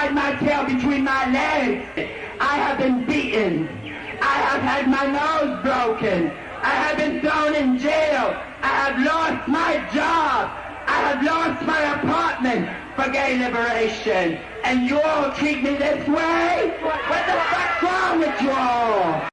hide my tail between my legs. I have been beaten. I have had my nose broken. I have been thrown in jail. I have lost my job. I have lost my apartment for gay liberation. And you all treat me this way? What the fuck's wrong with you all?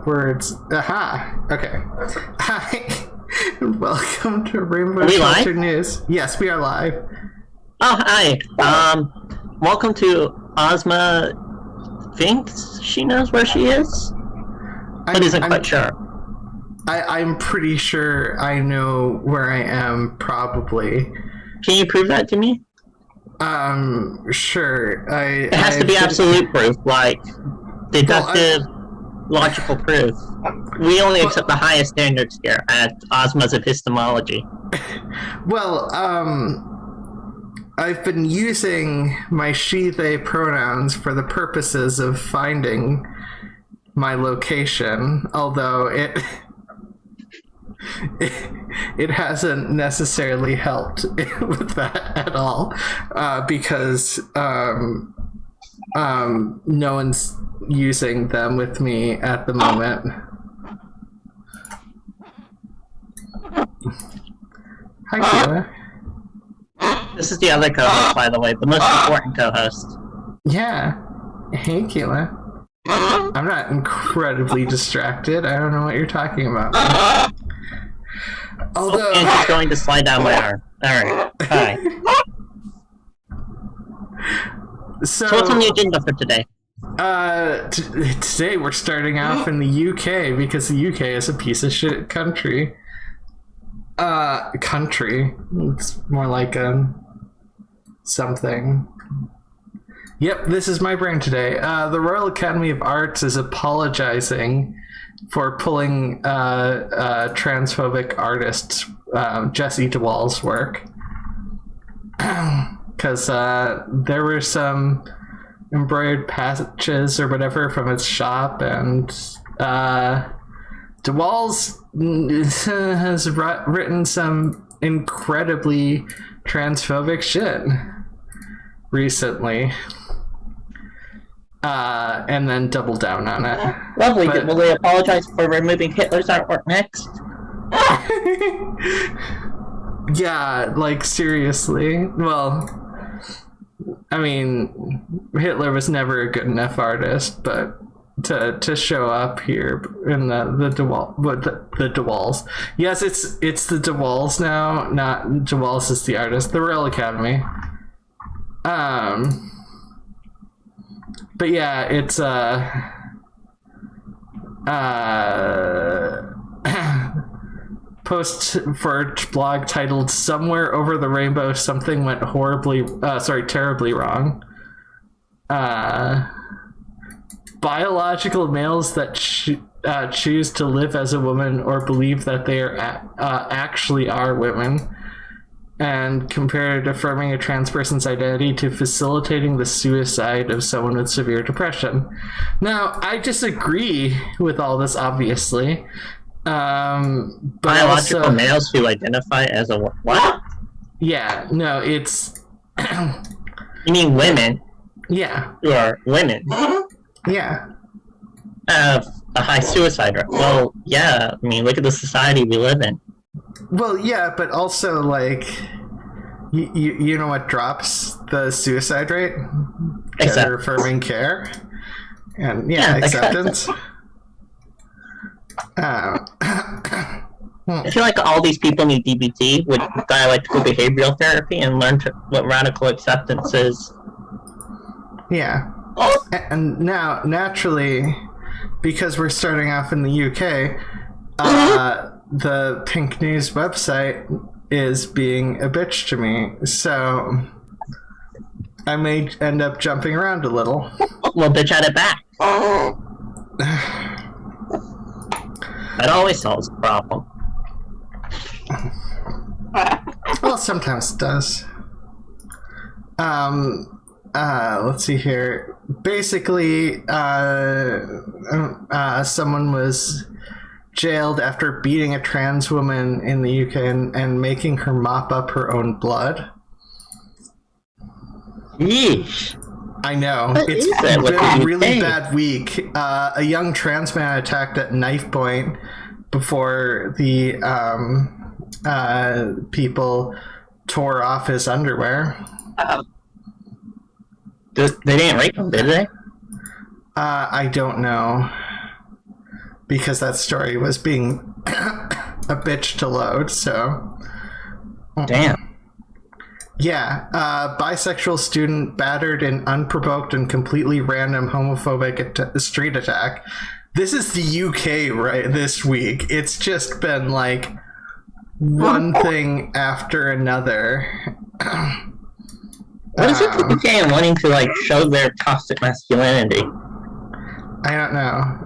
Words. Aha! Okay. Hi. Welcome to Rainbow Are we Culture live? News. Yes, we are live. Oh, hi. Welcome to Ozma thinks she knows where she is, but isn't quite sure. I'm pretty sure I know where I am, probably. Can you prove that to me? Sure. It has to be absolute proof, like deductive, logical proof. We only accept the highest standards here at Ozma's epistemology. Well, I've been using my she/they pronouns for the purposes of finding my location, although it hasn't necessarily helped with that at all, because no one's using them with me at the moment. Hi, Kayla. This is the other co-host, by the way, the most important co-host. Yeah. Hey, Kayla. I'm not incredibly distracted. I don't know what you're talking about. Although... And she's going to slide down my arm. Alright, hi. So what's on the agenda for today? Today we're starting off in the UK, because the UK is a piece of shit country. Country. It's more like something. Yep, this is my brain today. The Royal Academy of Arts is apologizing for pulling transphobic artist Jesse DeWall's work. Because there were some embroidered patches or whatever from its shop, and DeWall's has written some incredibly transphobic shit recently, and then doubled down on it. Lovely. Will they apologize for removing Hitler's artwork next? Yeah, like, seriously. Well, I mean, Hitler was never a good enough artist, but to show up here in the DeWalls. Yes, it's the DeWalls now, not DeWalls is the artist. The Royal Academy. But yeah, it's post for blog titled "Somewhere Over the Rainbow Something Went terribly wrong." Biological males that choose to live as a woman or believe that they are actually are women, and compared affirming a trans person's identity to facilitating the suicide of someone with severe depression. Now, I disagree with all this, obviously. But biological also, males who identify as a what? Yeah, no, it's... You mean women? Yeah. Who are women? Yeah. Have a high suicide rate. Well, yeah, I mean, look at the society we live in. Well, yeah, but also, like, you know what drops the suicide rate? Gender-affirming care. And, yeah, acceptance. I feel like all these people need DBT with dialectical behavioral therapy and learn what radical acceptance is. Yeah. And now, naturally, because we're starting off in the UK, the Pink News website is being a bitch to me, so I may end up jumping around a little. Well, bitch at it back. That always solves the problem. Well, sometimes it does. Let's see here. Basically, someone was jailed after beating a trans woman in the UK and making her mop up her own blood. Yeesh. I know. It's been a really bad week. A young trans man attacked at knife point before the people tore off his underwear. They didn't rape him, did they? I don't know. Because that story was being a bitch to load, so... Damn. Yeah, bisexual student battered in unprovoked and completely random homophobic street attack. This is the UK right this week. It's just been like one thing after another. What is it with the UK and wanting to like show their toxic masculinity? I don't know.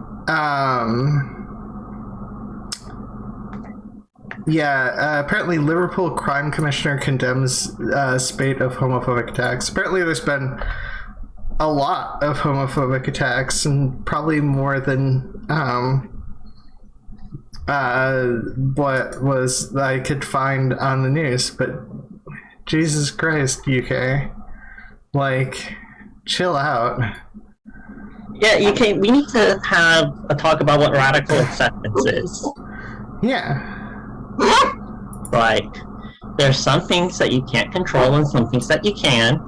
Apparently Liverpool crime commissioner condemns spate of homophobic attacks. Apparently there's been a lot of homophobic attacks, and probably more than what was I could find on the news. But Jesus Christ, UK, like, chill out. Yeah, UK, we need to have a talk about what radical acceptance is. Yeah. Like, there's some things that you can't control and some things that you can.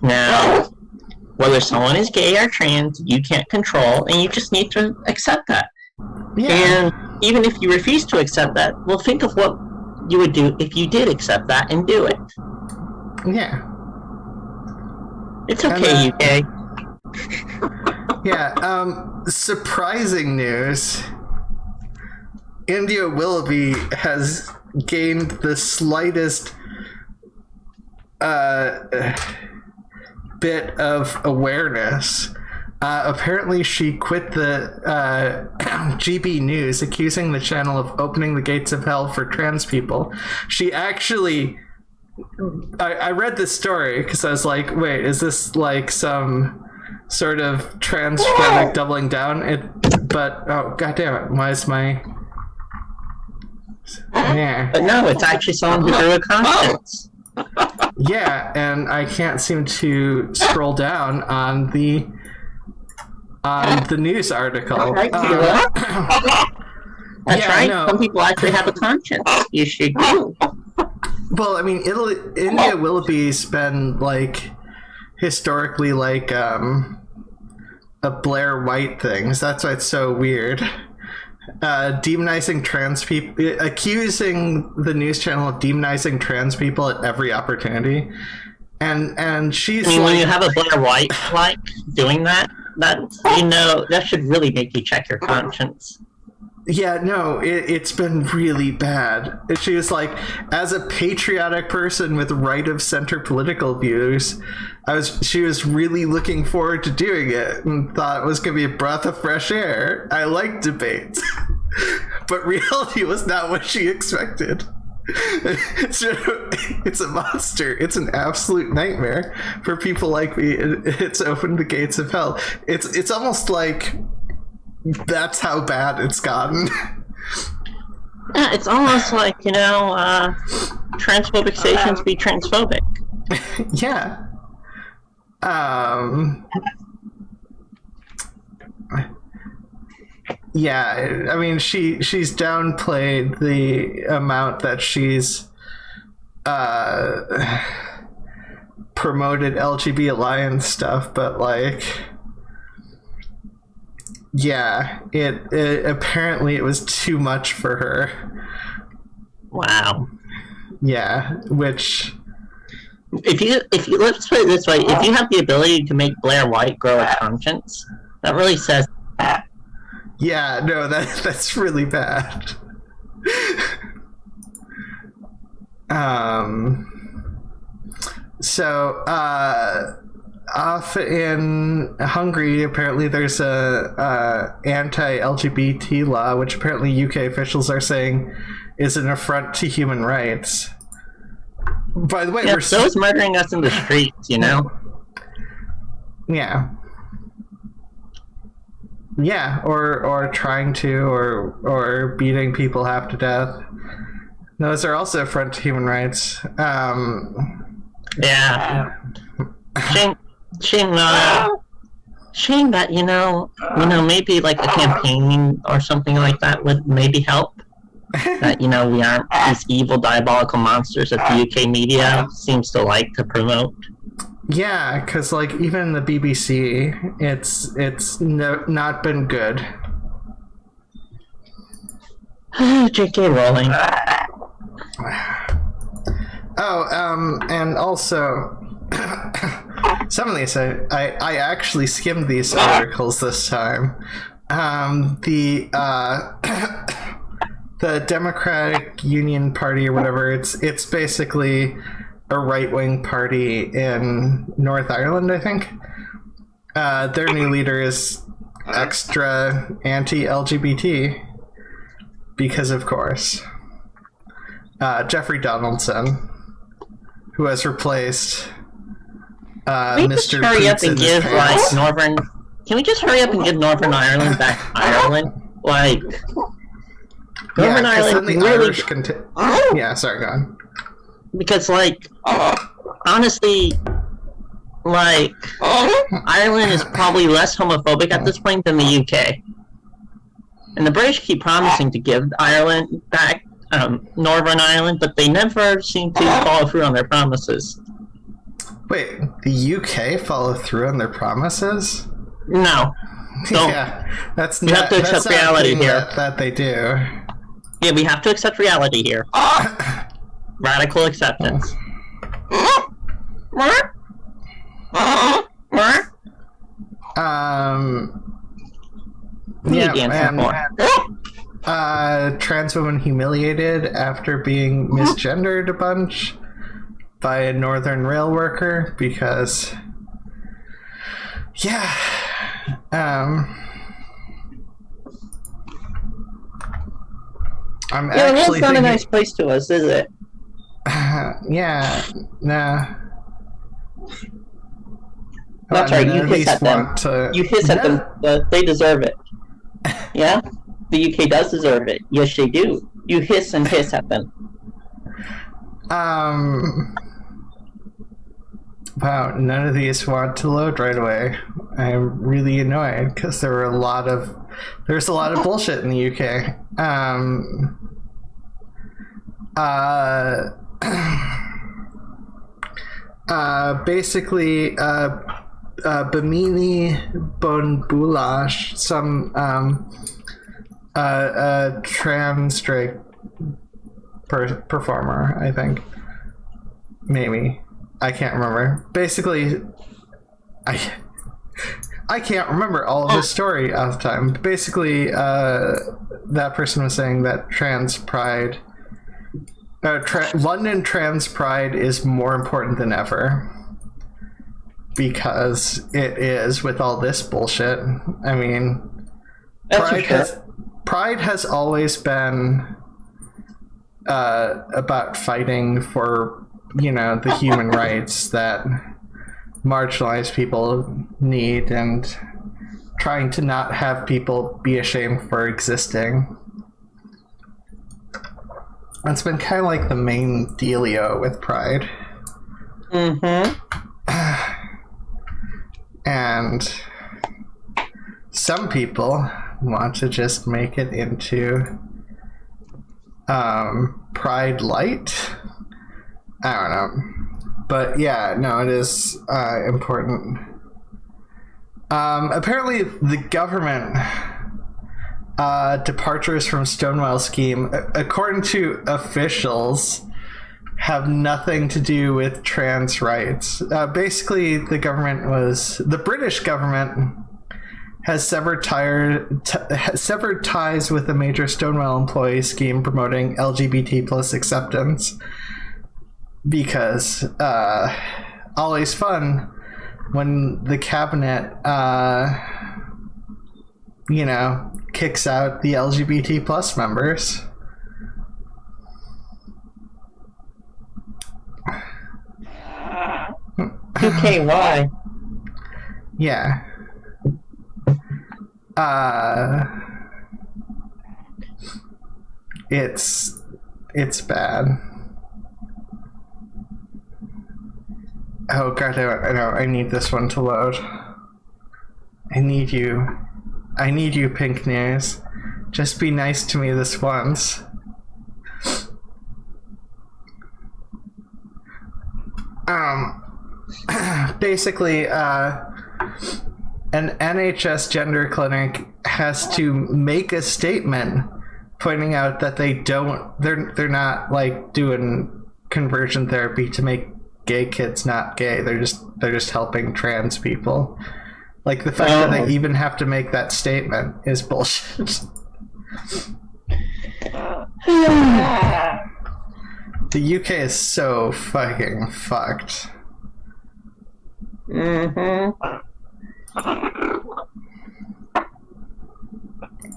Now, whether someone is gay or trans, you can't control, and you just need to accept that. Yeah. And even if you refuse to accept that, well, think of what you would do if you did accept that and do it. Yeah. It's okay, UK. Yeah, surprising news. India Willoughby has gained the slightest bit of awareness. Apparently she quit the GB News, accusing the channel of opening the gates of hell for trans people. She actually... I read this story because I was like, wait, is this like some sort of transphobic doubling down? But, oh, goddammit, why is my... Yeah. But no, it's actually someone who drew a conscience. Yeah, and I can't seem to scroll down on the news article. That's right. No. Some people actually have a conscience. You should do. Well, I mean, India Willoughby's been like historically like a Blair White thing. So that's why it's so weird. Demonizing trans people, accusing the news channel of demonizing trans people at every opportunity, and she's I mean, like, when you have a Blair White like doing that that should really make you check your conscience. Yeah, no, it's been really bad. She was like, as a patriotic person with right of center political views, she was really looking forward to doing it and thought it was going to be a breath of fresh air. I like debates. But reality was not what she expected. It's a monster. It's an absolute nightmare for people like me. It's opened the gates of hell. It's almost like that's how bad it's gotten. Yeah, it's almost like, transphobic stations be transphobic. Yeah. Yeah, I mean, she's downplayed the amount that she's promoted LGBT Alliance stuff, but like, yeah, it apparently it was too much for her. Wow. Yeah, which if you let's put it this way, if you have the ability to make Blair White grow a conscience, that really says that. Yeah, no, that's really bad. So off in Hungary, apparently there's a anti-LGBT law, which apparently UK officials are saying is an affront to human rights. By the way, Yeah, we're so is murdering us in the streets, you know? Yeah. Yeah, or trying to, or beating people half to death. Those are also affront to human rights. Yeah. Shame that, maybe like a campaign or something like that would maybe help. That, we aren't these evil, diabolical monsters that the UK media seems to like to promote. Yeah, because like even the BBC, it's not been good. J.K. Rowling. Oh, and also, some of these I actually skimmed these articles this time. The Democratic Union Party or whatever, it's basically a right-wing party in North Ireland, I think. Their new leader is extra anti-LGBT, because of course. Jeffrey Donaldson, who has replaced Mr. Hurry up and give Northern... Can we just hurry up and give Northern Ireland back to Ireland? Like, Northern Ireland then the really... Irish yeah, sorry, go on. Because, like, honestly, like, Ireland is probably less homophobic at this point than the UK. And the British keep promising to give Ireland back, Northern Ireland, but they never seem to follow through on their promises. Wait, the UK follow through on their promises? No. Yeah, that's we have to accept reality here. That they do. Yeah, we have to accept reality here. Radical acceptance. Trans woman humiliated after being misgendered a bunch by a Northern rail worker because that's not a nice place to us, is it? Yeah, nah. That's right, you hiss at them. You hiss at them, they deserve it. Yeah? The UK does deserve it. Yes, they do. You hiss and hiss at them. Wow, none of these want to load right away. I'm really annoyed because there's a lot of bullshit in the UK. Basically, Bimini Bonbulash, some trans drag performer, I think. Maybe. I can't remember. Basically, I can't remember all of the story all the time. Basically, that person was saying that trans pride, London trans pride is more important than ever. Because it is with all this bullshit. I mean, Pride has always been about fighting for, the human rights that marginalized people need and trying to not have people be ashamed for existing. It's been kind of like the main dealio with Pride. Mm-hmm. And some people want to just make it into Pride Light. I don't know. But yeah, no, it is important. Apparently the government departures from Stonewall scheme, according to officials, have nothing to do with trans rights. Basically, the British government has severed ties with a major Stonewall employee scheme promoting LGBT plus acceptance. Because always fun when the cabinet, kicks out the LGBT plus members. UK, why? Yeah. It's bad. Oh god, I need this one to load. I need you, Pink News. Just be nice to me this once. Basically, an NHS gender clinic has to make a statement pointing out that they're not like doing conversion therapy to make gay kids not gay. They're just helping trans people. Like, the fact that they even have to make that statement is bullshit. The UK is so fucking fucked.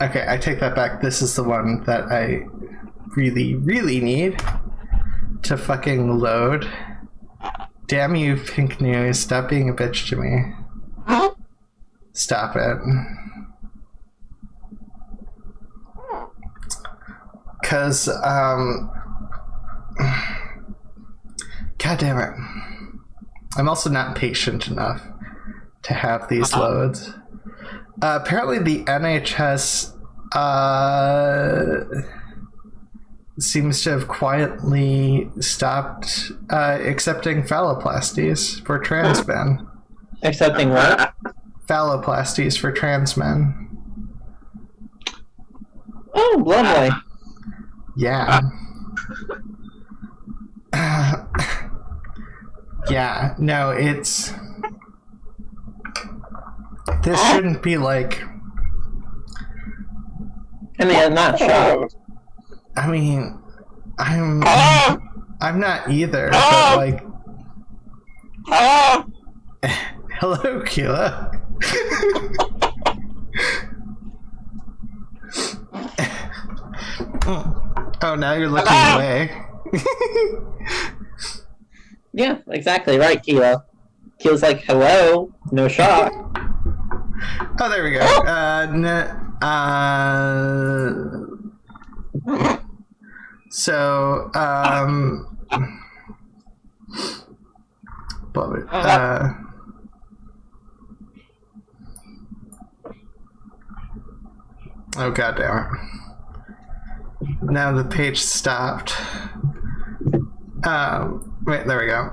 Okay, I take that back. This is the one that I really, really need to fucking load. Damn you, Pink News. Stop being a bitch to me. Stop it. Cause, god damn it. I'm also not patient enough to have these loads. Apparently the NHS seems to have quietly stopped accepting phalloplasties for trans men. Accepting what? Phalloplasties for trans men. Oh, lovely. Yeah. Yeah, no, it's... This shouldn't be like... I mean, I'm not shocked. I mean, I'm not either, but like... Hello, Keela. Oh, now you're looking away. Yeah, exactly right, Kilo. Kilo's like, hello, no shock. Oh, there we go. So, oh, god damn it. Now the page stopped. Wait, there we go.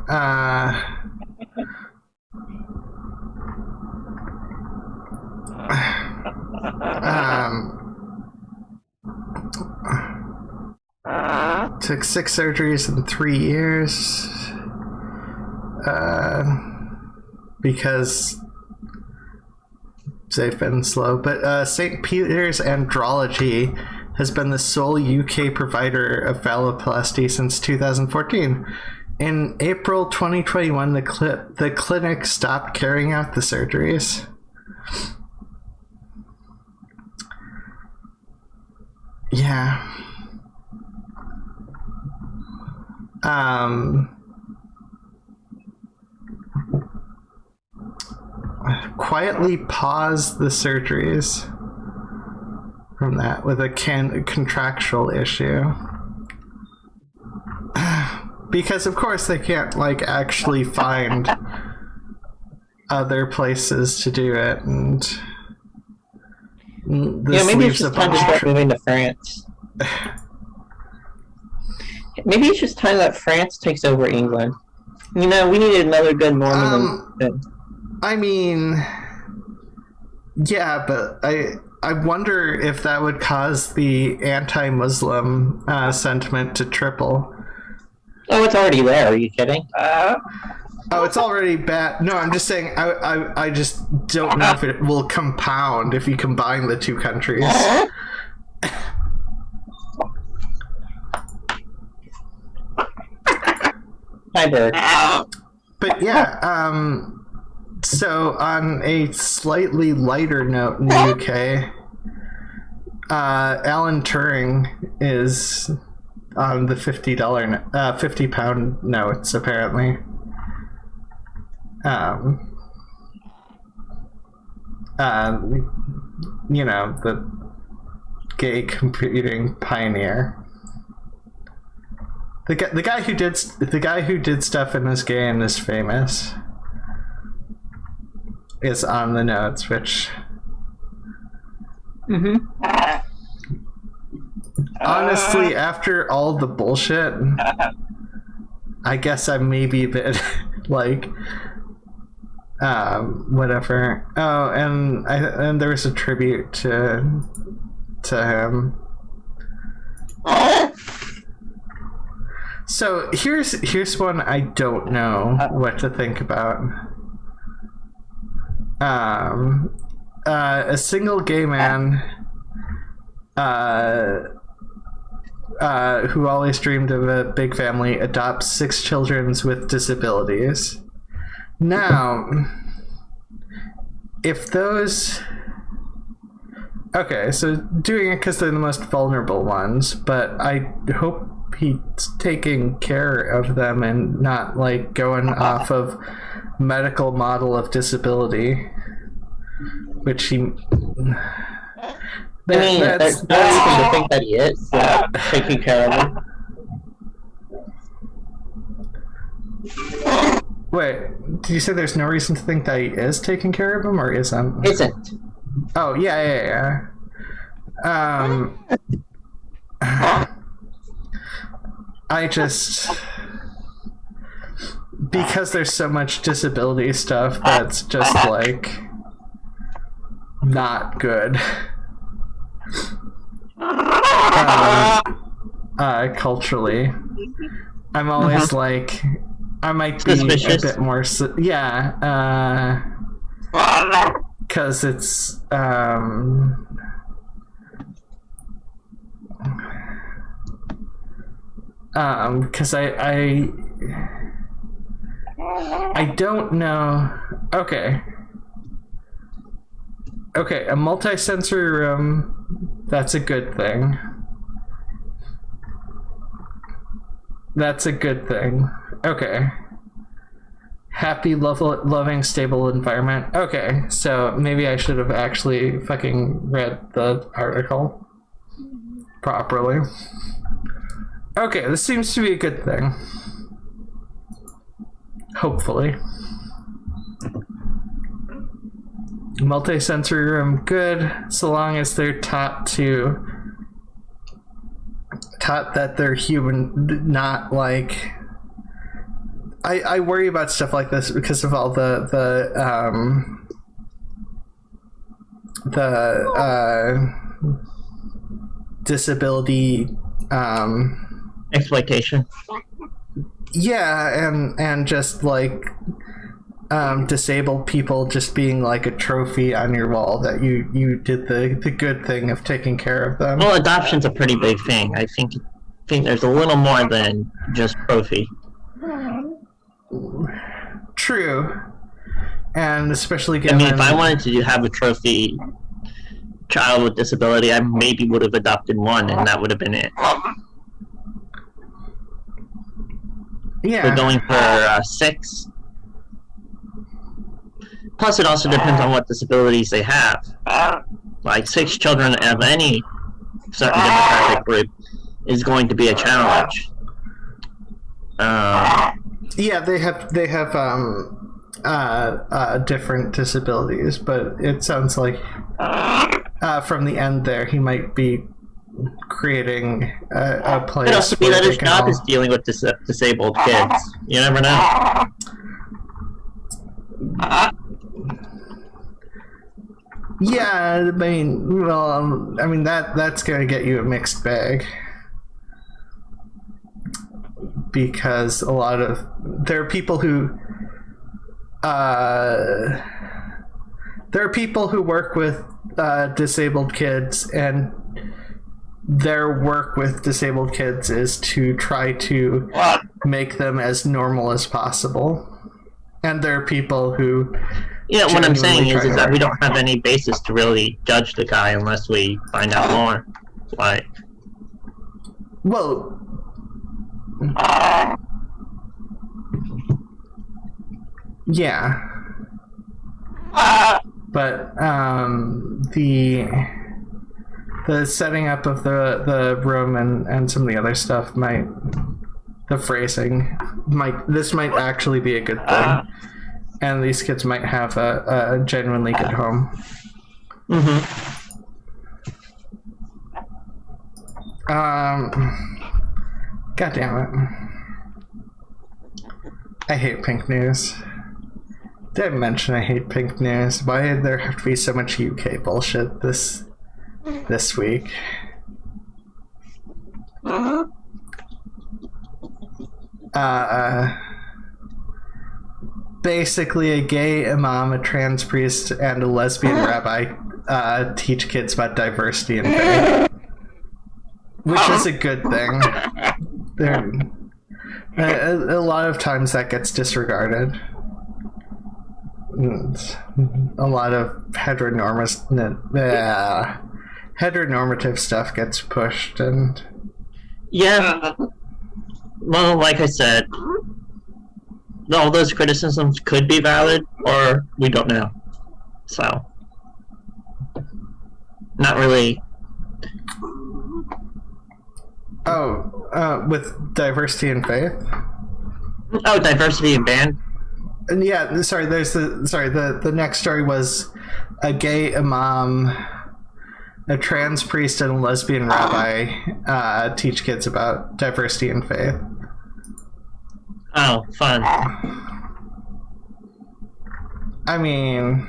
Took 6 surgeries in 3 years. Because they've been slow. But St. Peter's Andrology has been the sole UK provider of phalloplasty since 2014. In April 2021, the clinic stopped carrying out the surgeries. Yeah. Quietly paused the surgeries from that with a contractual issue. Because of course they can't like actually find other places to do it, and this maybe it's just time to start moving to France. Maybe it's just time that France takes over England. You know, we needed another good Norman. I mean, yeah, but I wonder if that would cause the anti-Muslim sentiment to triple. Oh, it's already there. Are you kidding? Oh, it's already bad. No, I'm just saying, I just don't know if it will compound if you combine the two countries. Hi, Bird. But yeah, so on a slightly lighter note in the UK, Alan Turing is on the £50 £50 notes, apparently. you know, the gay computing pioneer. The guy who did stuff and is gay and is famous is on the notes, which honestly, after all the bullshit, I guess I'm maybe a bit like whatever. Oh, and there was a tribute to him. So here's one I don't know what to think about. A single gay man who always dreamed of a big family adopts 6 children with disabilities. Now, if those... Okay, so doing it because they're the most vulnerable ones, but I hope he's taking care of them and not, like, going off of medical model of disability, which he... There's no reason to think that he is taking care of him. Wait, did you say there's no reason to think that he is taking care of him, or isn't? Isn't. Oh, yeah. I just... Because there's so much disability stuff that's just, like, not good. Culturally. I'm always like... I might be suspicious. A bit more... Yeah, because it's... because I don't know. Okay, a multi-sensory room, that's a good thing. Okay. Happy, loving, stable environment. Okay, so maybe I should have actually fucking read the article properly. Okay, this seems to be a good thing. Hopefully. Multi-sensory room, good, so long as they're taught that they're human, not like... I worry about stuff like this because of all the disability exploitation. Yeah, and just like disabled people just being like a trophy on your wall that you did the good thing of taking care of them. Well, adoption's a pretty big thing. I think there's a little more than just trophy. True. And especially given... I mean, if I wanted to have a trophy child with disability, I maybe would have adopted one, and that would have been it. Yeah. But going for 6. Plus, it also depends on what disabilities they have. Like 6 children of any certain demographic group is going to be a challenge. Yeah, they have different disabilities, but it sounds like from the end there he might be creating a place. It also be that his job is dealing with disabled kids. You never know. Yeah, I mean, that's gonna get you a mixed bag. Because there are people who work with disabled kids, and their work with disabled kids is to try to make them as normal as possible. And there are people who... Yeah, what I'm saying is that we don't have any basis to really judge the guy unless we find out more. Like... Well... Yeah. But the setting up of the room and some of the other stuff the phrasing this might actually be a good thing, and these kids might have a genuinely good home. God damn it. I hate pink news. Did I mention I hate pink news? Why did there have to be so much UK bullshit this week? Basically a gay imam, a trans priest, and a lesbian rabbi teach kids about diversity and faith. Which is a good thing. A lot of times that gets disregarded. A lot of heteronormative stuff gets pushed, and yeah. Well, like I said, all those criticisms could be valid, or we don't know. So, not really. With diversity and faith? Oh, diversity and band? And yeah, sorry, the next story was a gay imam, a trans priest, and a lesbian rabbi teach kids about diversity and faith. Oh, fun. I mean,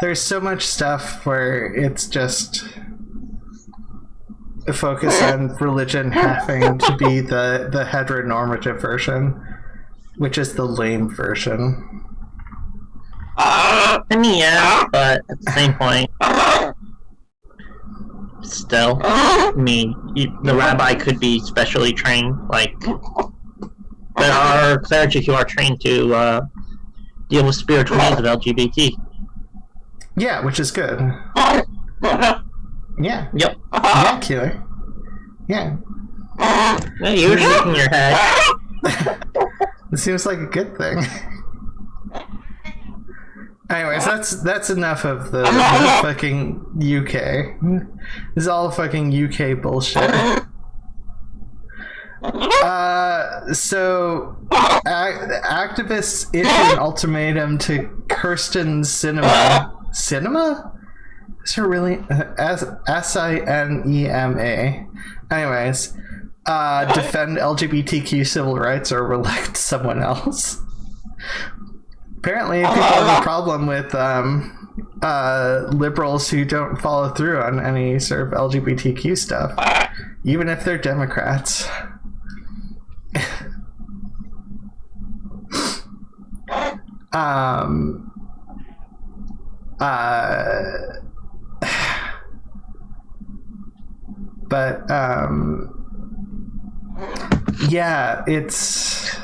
there's so much stuff where it's just a focus on religion having to be the heteronormative version, which is the lame version. I mean, yeah, but at the same point, still, I mean, the rabbi could be specially trained. Like, there are clergy who are trained to deal with spiritual needs of LGBT. Yeah, which is good. Yeah. Yep. Yeah, killer. Yeah. Yeah, you were shaking your head. It seems like a good thing. Anyways, that's enough of the fucking UK. This is all fucking UK bullshit. So activists issued an ultimatum to Kirsten Sinema. Sinema? Is her really Sinema? Anyways, defend LGBTQ civil rights or elect someone else. Apparently, people have a problem with liberals who don't follow through on any sort of LGBTQ stuff, even if they're Democrats. But yeah, it's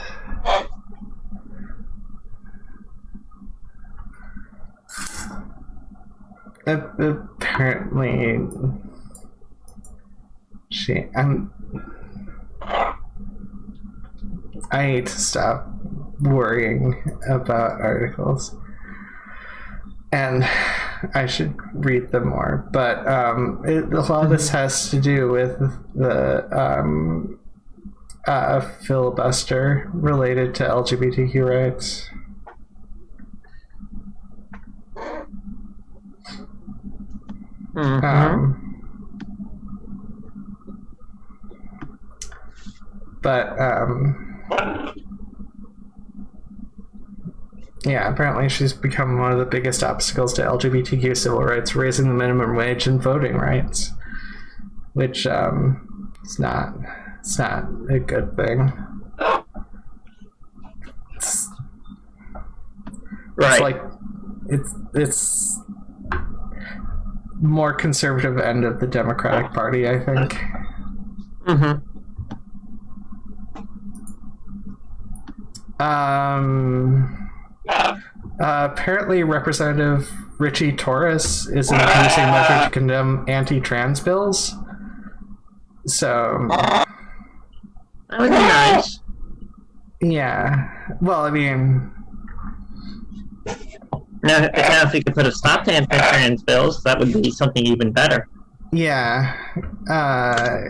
apparently I need to stop worrying about articles, and I should read them more, but a lot of this has to do with the filibuster related to LGBTQ rights. Yeah, apparently she's become one of the biggest obstacles to LGBTQ civil rights, raising the minimum wage and voting rights, which it's not a good thing. It's like it's more conservative end of the Democratic Party, I think. Apparently Representative Richie Torres is introducing a measure to condemn anti-trans bills. So that would be nice. Yeah. Well, I mean... Now, if we could put a stop to anti-trans bills, that would be something even better. Yeah,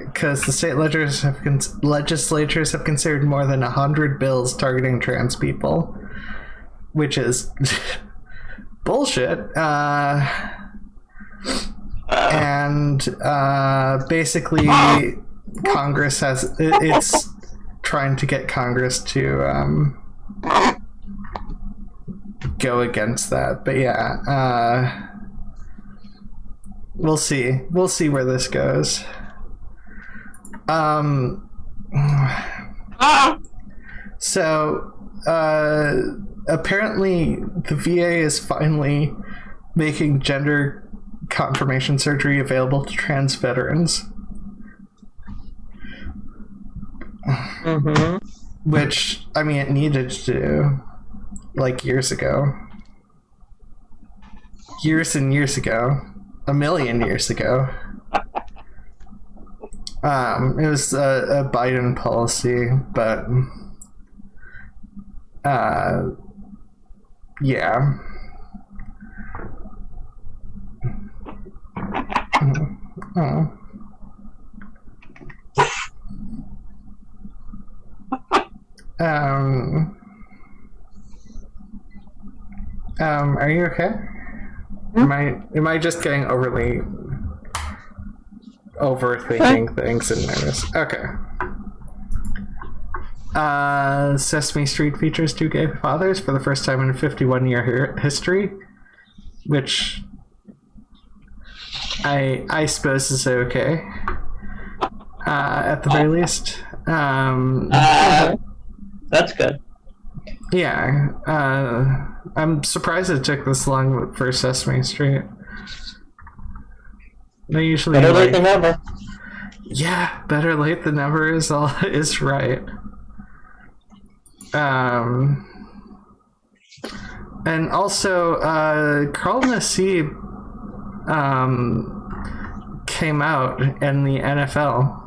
because the state legislatures have considered more than 100 bills targeting trans people, which is bullshit. And basically, Congress it's trying to get Congress to go against that. But yeah, we'll see. We'll see where this goes. So, apparently the VA is finally making gender confirmation surgery available to trans veterans. Mm-hmm. Which, I mean, it needed to do, like, years ago. Years and years ago. A million years ago. It was a Biden policy, but yeah. Oh. Are you okay? Am I just getting overthinking things and nervous? Okay. Sesame Street features two gay fathers for the first time in a 51-year history, which I suppose is okay. At the very least. That's good. Yeah. I'm surprised it took this long for Sesame Street. They usually better late than never. Yeah, better late than never is right. And also, Carl Nassib came out in the NFL.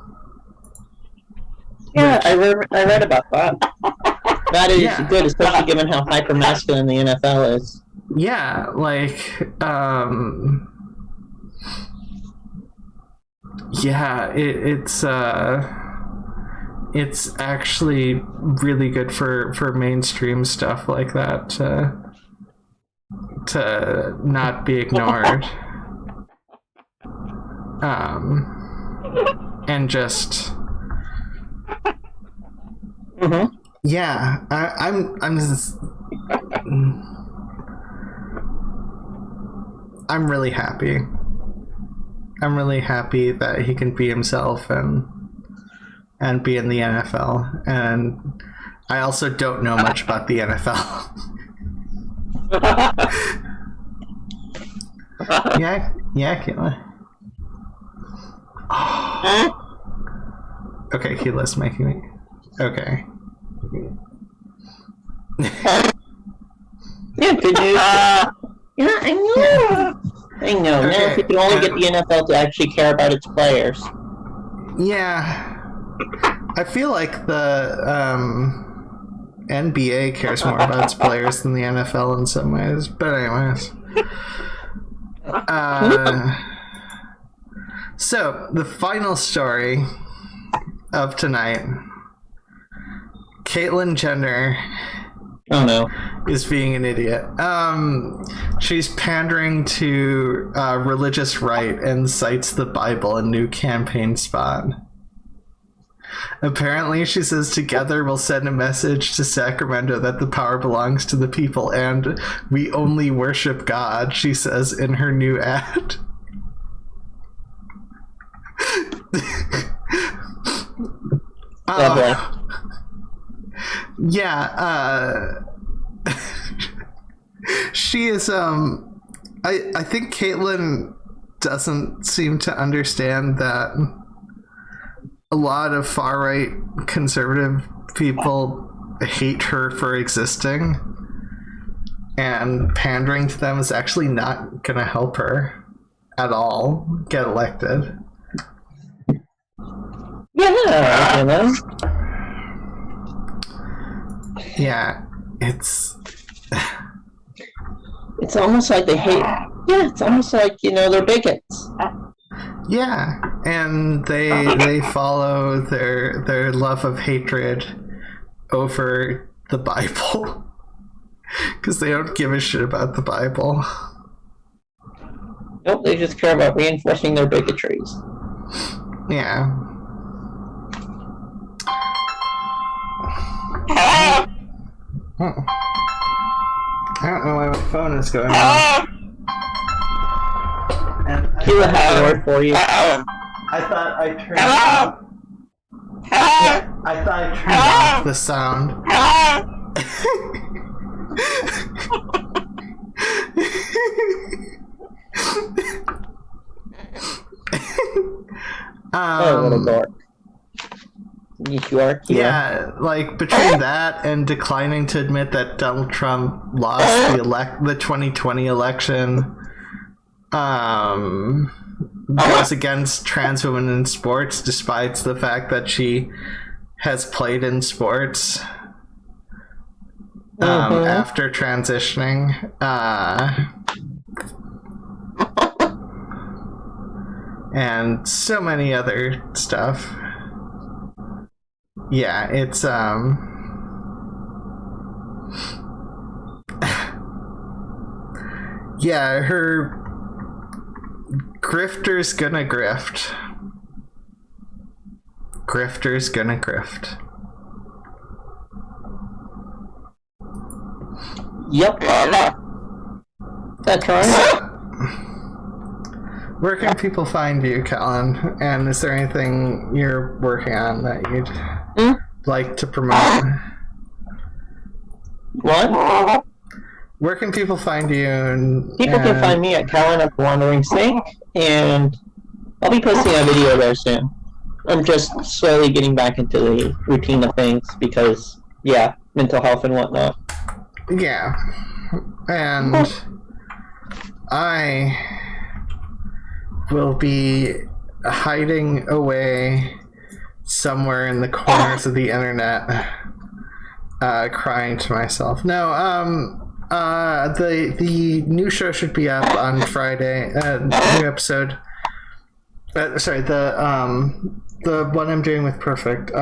Yeah, I read about that. That is good, especially given how hyper-masculine the NFL is. Yeah, like, yeah, it's actually really good for mainstream stuff like that to not be ignored. And just yeah, I'm really happy. I'm really happy that he can be himself and be in the NFL. And I also don't know much about the NFL. yeah, Calon. Okay, Keela's making me. Okay. Yeah, good news. Yeah, I know. I know. Okay. Now, if you can only get the NFL to actually care about its players. Yeah. I feel like the NBA cares more about its players than the NFL in some ways. But anyways. So, the final story of tonight. Caitlyn Jenner. Oh no. Is being an idiot. She's pandering to religious right and cites the Bible in new campaign spot. Apparently, she says together we'll send a message to Sacramento that the power belongs to the people and we only worship God, she says in her new ad. Yeah, she is, I think Caitlyn doesn't seem to understand that a lot of far-right conservative people hate her for existing, and pandering to them is actually not gonna help her at all get elected. Yeah, you know. Yeah, it's almost like they hate. Yeah, it's almost like, they're bigots. yeah, and they follow their love of hatred over the Bible because they don't give a shit about the Bible. Nope, they just care about reinforcing their bigotries. Yeah. I don't know why my phone is going off. He will have a word for you. I thought I turned off. Yeah, I thought I turned off the sound. Oh, what a dork. You are? Yeah, like between that and declining to admit that Donald Trump lost the 2020 election, goes against trans women in sports despite the fact that she has played in sports after transitioning. And so many other stuff. Yeah, it's yeah, her grifter's gonna grift. Grifter's gonna grift. Yep. That's right. Where can people find you, Calon? And is there anything you're working on that you'd like to promote? What? Where can people find you? People can find me at Calon at the Wandering Snake, and I'll be posting a video there soon. I'm just slowly getting back into the routine of things because, yeah, mental health and whatnot. Yeah. And I will be hiding away somewhere in the corners of the internet, crying to myself. No, the new show should be up on Friday. New episode. Sorry, the one I'm doing with Perfect.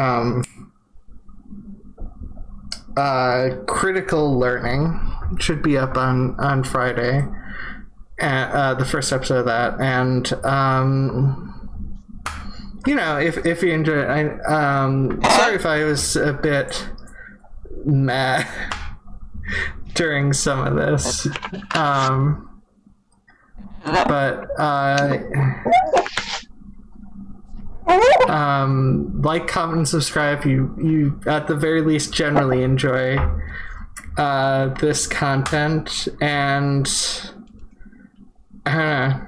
Critical Learning should be up on Friday. The first episode of that, and if you enjoy it, sorry if I was a bit mad during some of this, but like, comment, and subscribe. You at the very least generally enjoy this content, and have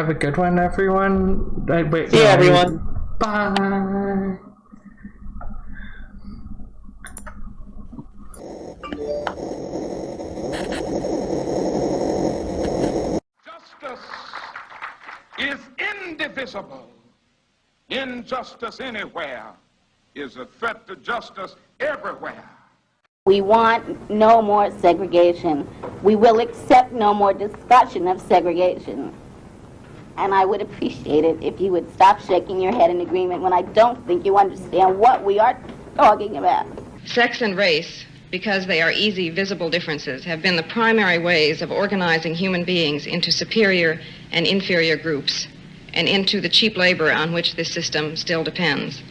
a good one, everyone. See you, everyone. Bye. Justice is indivisible. Injustice anywhere is a threat to justice everywhere. We want no more segregation. We will accept no more discussion of segregation. And I would appreciate it if you would stop shaking your head in agreement when I don't think you understand what we are talking about. Sex and race, because they are easy, visible differences, have been the primary ways of organizing human beings into superior and inferior groups, and into the cheap labor on which this system still depends.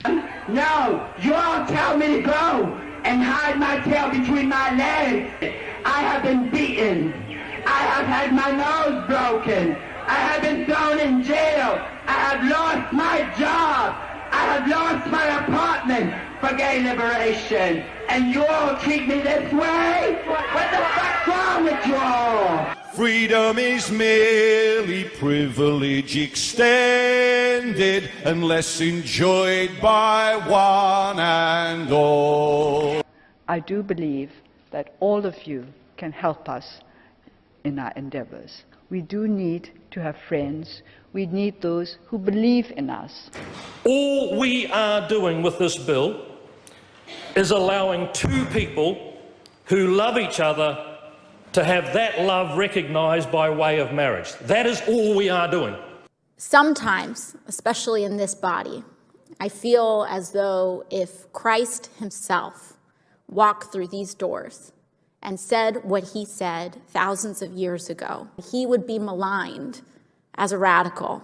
No, you all tell me to go and hide my tail between my legs. I have been beaten. I have had my nose broken. I have been thrown in jail. I have lost my job. I have lost my apartment for gay liberation. And you all treat me this way? What the fuck's wrong with you all? Freedom is merely privilege extended unless enjoyed by one and all. I do believe that all of you can help us in our endeavors. We do need to have friends. We need those who believe in us. All we are doing with this bill is allowing two people who love each other to have that love recognised by way of marriage. That is all we are doing. Sometimes, especially in this body, I feel as though if Christ himself walked through these doors and said what he said thousands of years ago, he would be maligned as a radical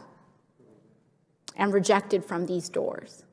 and rejected from these doors.